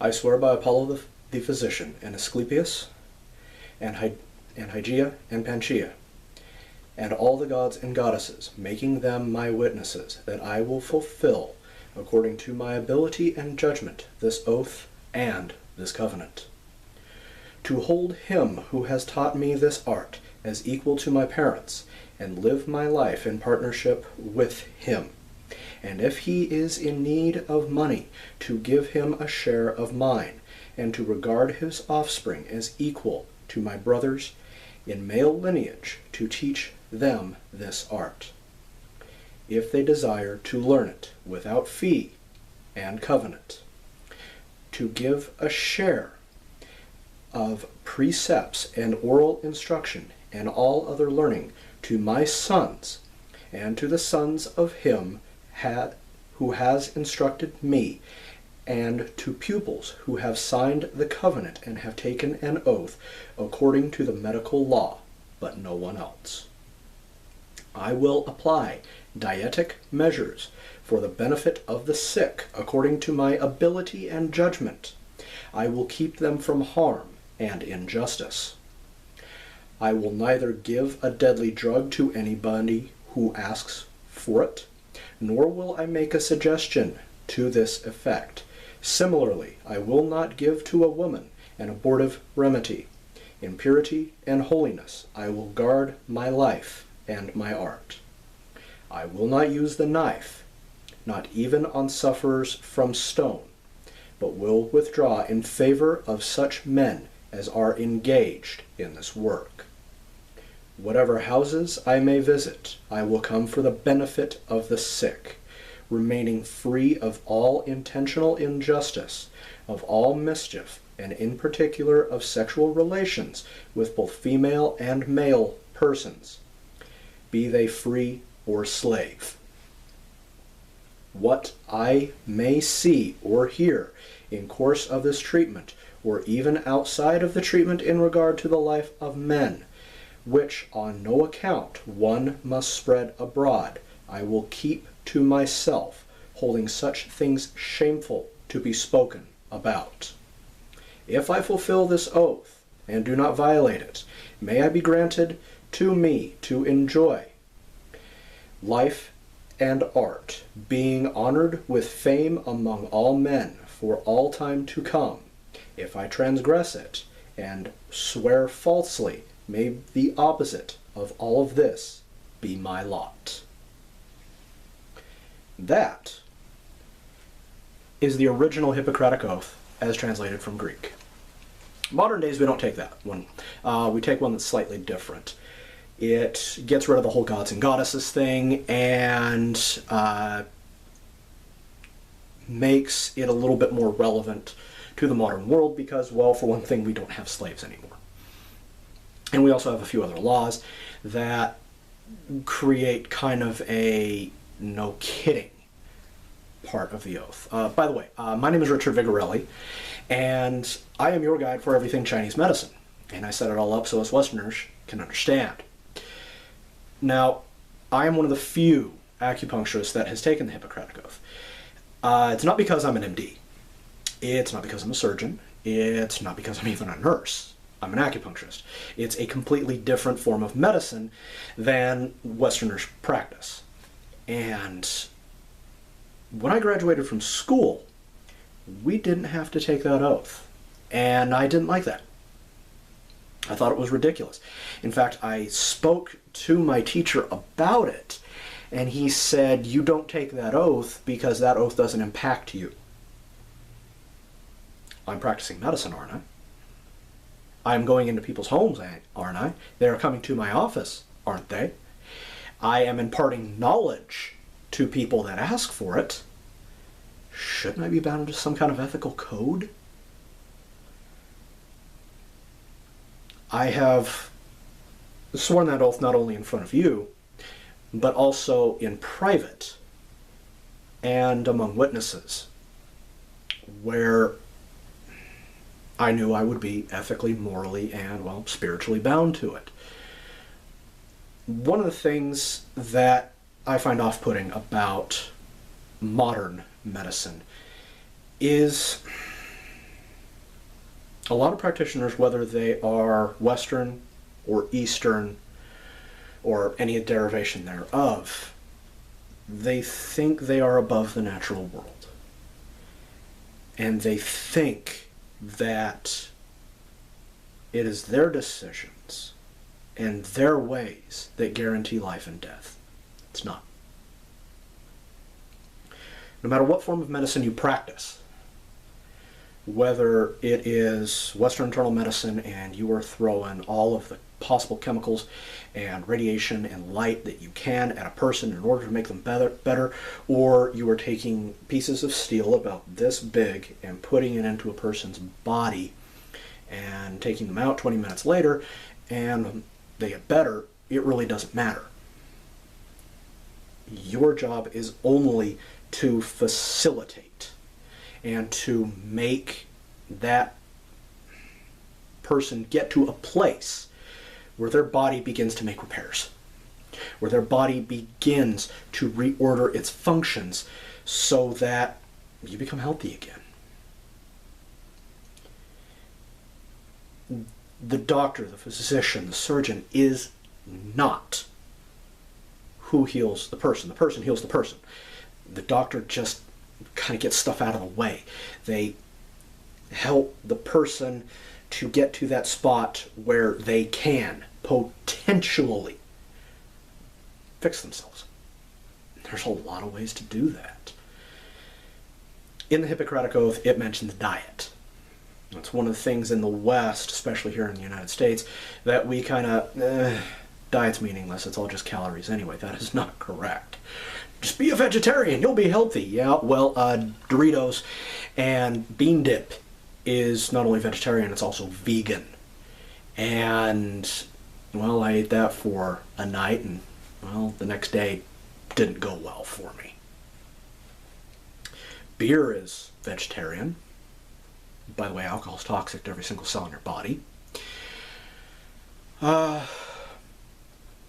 I swear by Apollo the physician, and Asclepius, and Hygeia, and Panchaea, and all the gods and goddesses, making them my witnesses, that I will fulfill, according to my ability and judgment, this oath and this covenant. To hold him who has taught me this art as equal to my parents, and live my life in partnership with him. And if he is in need of money, to give him a share of mine, and to regard his offspring as equal to my brothers in male lineage, to teach them this art, if they desire to learn it without fee and covenant, to give a share of precepts and oral instruction and all other learning to my sons, and to the sons of him who has instructed me, and to pupils who have signed the covenant and have taken an oath according to the medical law, but no one else. I will apply dietetic measures for the benefit of the sick according to my ability and judgment. I will keep them from harm and injustice. I will neither give a deadly drug to anybody who asks for it, nor will I make a suggestion to this effect. Similarly, I will not give to a woman an abortive remedy. In purity and holiness, I will guard my life and my art. I will not use the knife, not even on sufferers from stone, but will withdraw in favor of such men as are engaged in this work. Whatever houses I may visit, I will come for the benefit of the sick, remaining free of all intentional injustice, of all mischief, and in particular of sexual relations with both female and male persons, be they free or slave. What I may see or hear in course of this treatment, or even outside of the treatment in regard to the life of men, which on no account one must spread abroad, I will keep to myself, holding such things shameful to be spoken about. If I fulfill this oath, and do not violate it, may I be granted to me to enjoy life and art, being honored with fame among all men for all time to come. If I transgress it, and swear falsely, may the opposite of all of this be my lot. That is the original Hippocratic Oath as translated from Greek. Modern days, we don't take that one. We take one that's slightly different. It gets rid of the whole gods and goddesses thing and makes it a little bit more relevant to the modern world because, well, for one thing, we don't have slaves anymore. And we also have a few other laws that create kind of a no kidding part of the oath. By the way, my name is Richard Vigorelli, and I am your guide for everything Chinese medicine. And I set it all up so us Westerners can understand. Now, I am one of the few acupuncturists that has taken the Hippocratic Oath. It's not because I'm an MD. It's not because I'm a surgeon. It's not because I'm even a nurse. I'm an acupuncturist. It's a completely different form of medicine than Westerners practice. And when I graduated from school, we didn't have to take that oath. And I didn't like that. I thought it was ridiculous. In fact, I spoke to my teacher about it, and he said, "You don't take that oath because that oath doesn't impact you." I'm practicing medicine, aren't I? I'm going into people's homes, aren't I? They're coming to my office, aren't they? I am imparting knowledge to people that ask for it. Shouldn't I be bound to some kind of ethical code? I have sworn that oath not only in front of you, but also in private and among witnesses, where I knew I would be ethically, morally, and, well, spiritually bound to it. One of the things that I find off-putting about modern medicine is a lot of practitioners, whether they are Western or Eastern or any derivation thereof, they think they are above the natural world. And they think that it is their decisions and their ways that guarantee life and death. It's not. No matter what form of medicine you practice, whether it is Western internal medicine and you are throwing all of the possible chemicals and radiation and light that you can at a person in order to make them better, or you are taking pieces of steel about this big and putting it into a person's body and taking them out 20 minutes later and they get better, it really doesn't matter. Your job is only to facilitate and to make that person get to a place where their body begins to make repairs, where their body begins to reorder its functions so that you become healthy again. The doctor, the physician, the surgeon is not who heals the person. The person heals the person. The doctor just kind of gets stuff out of the way. They help the person to get to that spot where they can potentially fix themselves. There's a lot of ways to do that. In the Hippocratic Oath, it mentions diet. It's one of the things in the West, especially here in the United States, that we kind of, diet's meaningless, it's all just calories anyway. That is not correct. Just be a vegetarian, you'll be healthy. Yeah, well, Doritos and bean dip is not only vegetarian, it's also vegan. And, well, I ate that for a night and, well, the next day didn't go well for me. Beer is vegetarian. By the way, alcohol is toxic to every single cell in your body.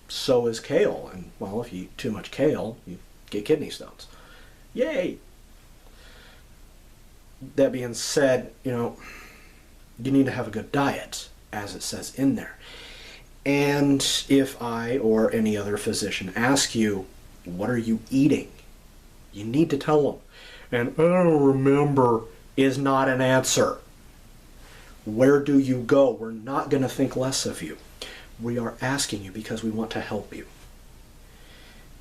So is kale. And, well, if you eat too much kale, you get kidney stones. Yay! That being said, you need to have a good diet, as it says in there. And if I or any other physician ask you, what are you eating? You need to tell them. And I don't remember is not an answer. Where do you go? We're not going to think less of you. We are asking you because we want to help you.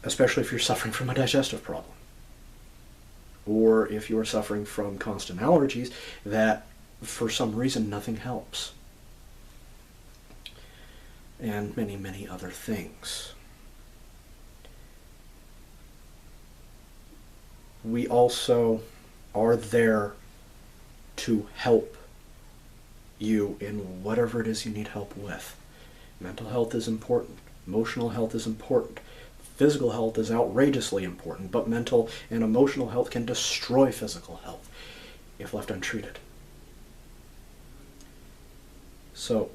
Especially if you're suffering from a digestive problem. Or if you're suffering from constant allergies that for some reason nothing helps. And many, many other things. We also are there to help you in whatever it is you need help with. Mental health is important. Emotional health is important. Physical health is outrageously important, but mental and emotional health can destroy physical health if left untreated. So,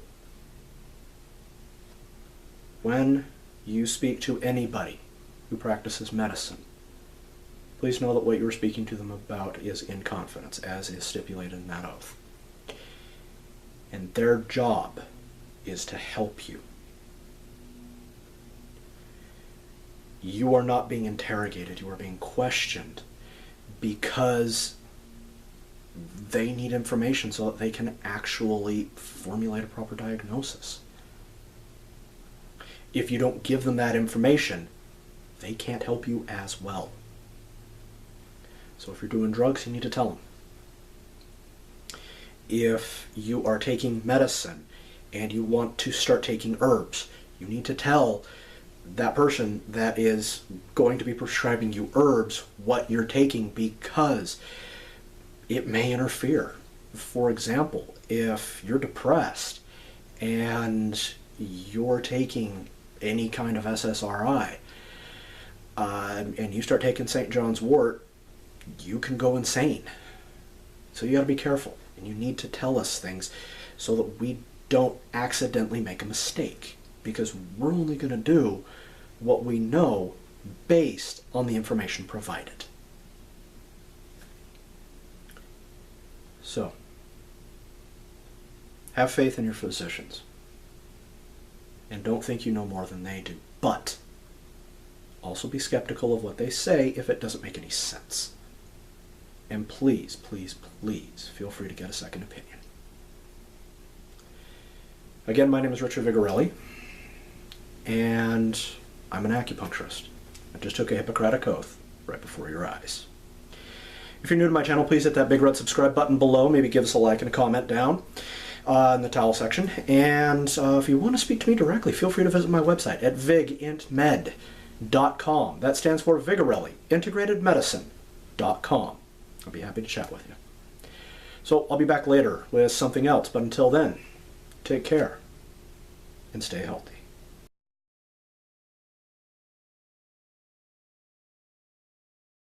when you speak to anybody who practices medicine, please know that what you're speaking to them about is in confidence, as is stipulated in that oath. And their job is to help you. You are not being interrogated, you are being questioned because they need information so that they can actually formulate a proper diagnosis. If you don't give them that information, they can't help you as well. So if you're doing drugs, you need to tell them. If you are taking medicine and you want to start taking herbs, you need to tell that person that is going to be prescribing you herbs what you're taking because it may interfere. For example, if you're depressed and you're taking any kind of SSRI and you start taking St. John's wort, you can go insane. So you got to be careful, and you need to tell us things so that we don't accidentally make a mistake, because we're only going to do what we know based on the information provided. So, Have faith in your physicians. And don't think you know more than they do. But also be skeptical of what they say if it doesn't make any sense. And please, please, please feel free to get a second opinion. Again, my name is Richard Vigorelli, and I'm an acupuncturist. I just took a Hippocratic Oath right before your eyes. If you're new to my channel, please hit that big red subscribe button below. Maybe give us a like and a comment down in the towel section. And if you want to speak to me directly, feel free to visit my website at vigintmed.com. That stands for Vigorelli, integratedmedicine.com. I'll be happy to chat with you. So I'll be back later with something else, but until then, take care and stay healthy.